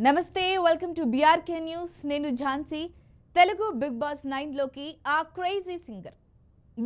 నమస్తే welcome to BRK news నేను Jhansi Telugu big boss 9 లోకి ఆ crazy singer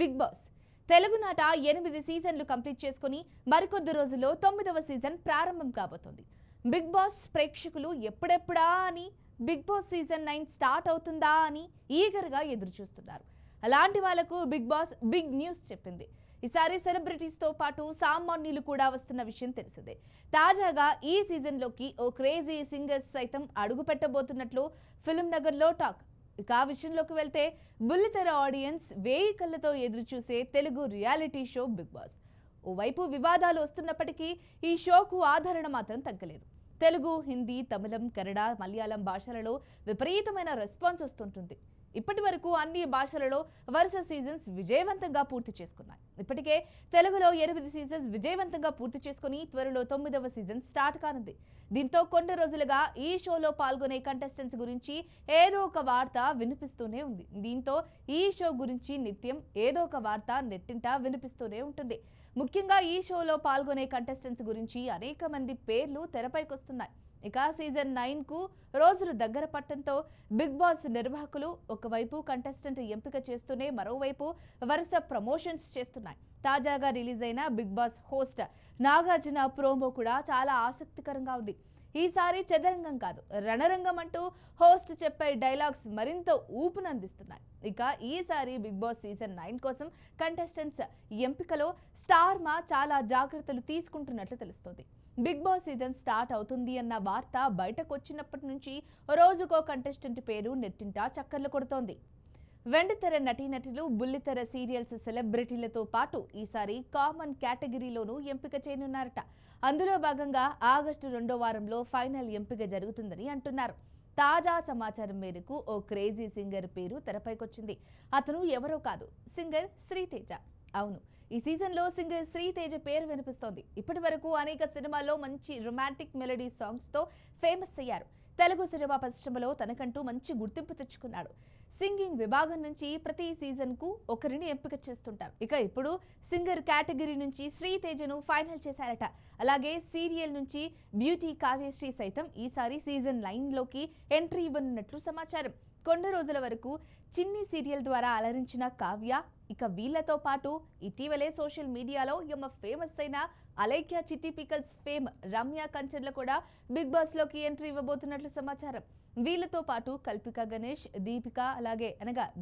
Bigg Boss Telugu నాట 8 సీజన్లు కంప్లీట్ చేసుకొని మరికొద్ది రోజుల్లో 9వ సీజన్ ప్రారంభం కాబోతోంది. బిగ్ బాస్ ప్రేక్షకులు ఎప్పుడెప్పుడా అని బిగ్ బాస్ సీజన్ 9 స్టార్ట్ అవుతుందా అని ఈగర్గా ఎదురు చూస్తున్నారు. అలాంటి వాళ్లకు బిగ్ బాస్ బిగ్ న్యూస్ చెప్పింది. ఈసారి సెలబ్రిటీస్ తో పాటు సామాన్యులు కూడా వస్తున్న విషయం తెలిసిందే. తాజాగా ఈ సీజన్ లోకి ఓ క్రేజీ సింగర్స్ సైతం అడుగు పెట్టబోతున్నట్లు ఫిల్మ్ నగర్ లో టాక్. ఇక ఆ విషయంలోకి వెళ్తే బుల్లితెర ఆడియన్స్ వేయి కళ్ళతో ఎదురు చూసే Telugu reality show Bigg Boss. ఓవైపు వివాదాలు వస్తున్నప్పటికీ ఈ షోకు ఆదరణ మాత్రం తగ్గలేదు. తెలుగు, హిందీ, తమిళం, కన్నడ, మలయాళం భాషలలో విపరీతమైన రెస్పాన్స్ వస్తుంటుంది. ఇప్పటి వరకు అన్ని భాషలలో వరుస సీజన్స్ విజయవంతంగా పూర్తి చేసుకున్నాయి. ఇప్పటికే తెలుగులో 8 సీజన్స్ విజయవంతంగా పూర్తి చేసుకుని త్వరలో 9వ సీజన్ స్టార్ట్ కానుంది. దీంతో కొన్ని రోజులుగా ఈ షోలో పాల్గొనే కంటెస్టెంట్స్ గురించి ఏదో ఒక వార్త వినిపిస్తూనే ఉంది. దీంతో ఈ షో గురించి నిత్యం ఏదో ఒక వార్త నెట్టింట వినిపిస్తూనే ఉంటుంది. ముఖ్యంగా ఈ షోలో పాల్గొనే కంటెస్టెంట్స్ గురించి అనేక మంది పేర్లు తెరపైకొస్తున్నాయి. ఇక సీజన్ 9కు రోజులు దగ్గర పట్టడంతో బిగ్ బాస్ నిర్వాహకులు ఒకవైపు కంటెస్టెంట్ ఎంపిక చేస్తూనే మరోవైపు వరుస ప్రమోషన్స్ చేస్తున్నాయి. తాజాగా రిలీజ్ అయిన Bigg Boss host Nagarjuna promo కూడా చాలా ఆసక్తికరంగా ఉంది. ఈసారి చదరంగం కాదు, రణరంగం అంటూ హోస్ట్ చెప్పే డైలాగ్స్ మరింత ఊపునందిస్తున్నాయి. ఇక ఈసారి బిగ్ బాస్ సీజన్ 9 కోసం కంటెస్టెంట్స్ ఎంపికలో స్టార్ మా చాలా జాగ్రత్తలు తీసుకుంటున్నట్లు తెలుస్తోంది. బిగ్ బాస్ సీజన్ స్టార్ట్ అవుతుంది అన్న వార్త బయటకు వచ్చినప్పటి నుంచి రోజుకో కంటెస్టెంట్ పేరు నెట్టింటా చక్కర్లు కొడుతోంది. వెండితెర నటీనటులు, బుల్లితెర సీరియల్స్ సెలబ్రిటీలతో పాటు ఈసారి కామన్ కేటగిరీలోనూ ఎంపిక చేయనున్నారట. అందులో భాగంగా ఆగస్టు 2వ వారంలో ఫైనల్ ఎంపిక జరుగుతుందని అంటున్నారు. తాజా సమాచారం మేరకు ఓ క్రేజీ సింగర్ పేరు తెరపైకొచ్చింది. అతను ఎవరో కాదు, సింగర్ శ్రీతేజ. అవును, ఈ సీజన్లో సింగర్ శ్రీతేజ పేరు వినిపిస్తోంది. ఇప్పటి వరకు అనేక సినిమాల్లో మంచి రొమాంటిక్ మెలడీ సాంగ్స్తో ఫేమస్ అయ్యారు. తెలుగు సినిమా పరిశ్రమలో తనకంటూ మంచి గుర్తింపు తెచ్చుకున్నాడు. సింగింగ్ విభాగం నుంచి ప్రతి సీజన్కు ఒకరిని ఎంపిక చేస్తుంటారు. ఇక ఇప్పుడు సింగర్ కేటగిరీ నుంచి శ్రీతేజను ఫైనల్ చేశారట. అలాగే సీరియల్ నుంచి బ్యూటీ కావ్యశ్రీ సైతం ఈసారి సీజన్ 9లోకి ఎంట్రీ ఇవ్వనున్నట్లు సమాచారం. కొన్ని రోజుల వరకు చిన్ని సీరియల్ ద్వారా అలరించిన కావ్య ఇక వీళ్లతో పాటు ఇటీవలే సోషల్ మీడియాలో ఫేమస్ అయిన అలైక్య చిట్టి పికల్స్ ఫేమ్ రమ్య కంచర్ల కూడా బిగ్ బాస్ లోకి ఎంట్రీ ఇవ్వబోతున్నట్లు సమాచారం. వీళ్లతో పాటు కల్పిక గణేష్, దీపిక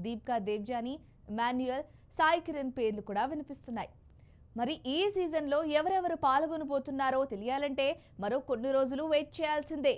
దీపికా దేవ్జాని, మాన్యుయల్, సాయి కిరణ్ పేర్లు కూడా వినిపిస్తున్నాయి. మరి ఈ సీజన్లో ఎవరెవరు పాల్గొనబోతున్నారో తెలియాలంటే మరో కొన్ని రోజులు వెయిట్ చేయాల్సిందే.